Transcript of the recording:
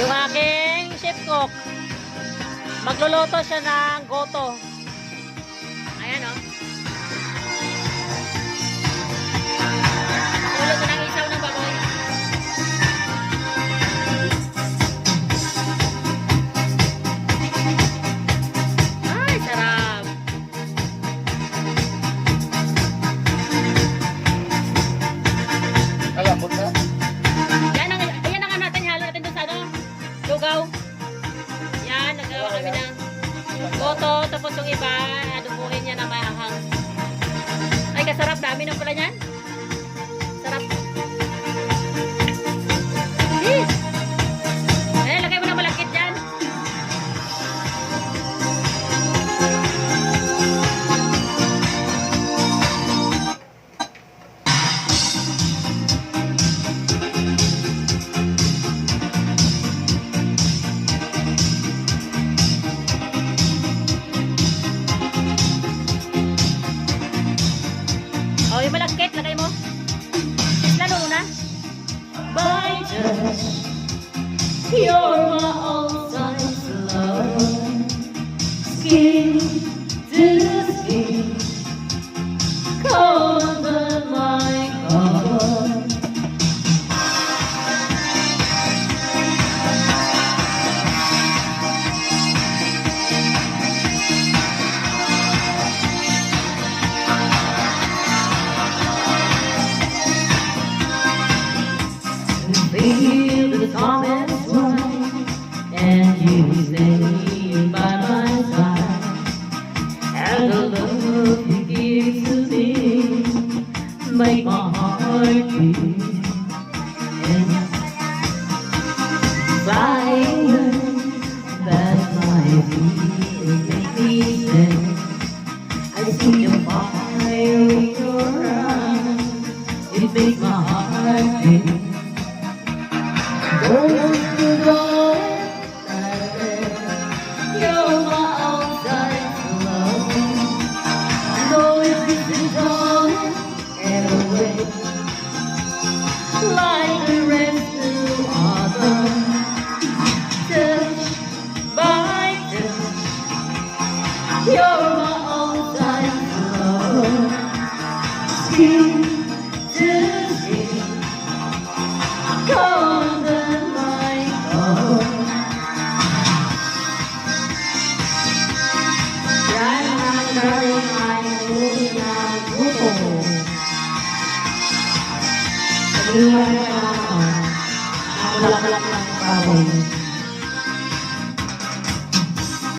Yung aking chef cook. Magluluto siya ng goto. Ayan o. Luluto ng isaw ng baboy. Ay, sarap. Kalambot na. Ayan ang natin, halo natin doon sa ano, lugaw. Yan, nagawa kami ng goto, tapos yung iba, adubuhin niya na mahahang. Ay, kasarap, dami ng pala niyan. Sarap. Yes! Eh, lagay mo na malakit dyan. O, yung malakit, lagay mo. Lalo na. By just you're my all-time love. Skin to skin. Cold but my God. Feel the torment's wine, and you stay by my side. And the love you give to me make my heart beat. And silence that my feelings make me stand. I see the fire in your eyes. It makes my heart beat. You're my all-time love. Though it isn't gone and away, like the rest to autumn, touch by touch. You're my all-time love. Skin to skin, cold and my God. Yan ang darling ay moving ng grupo. Sabihan na ang malak-lak ng baboy.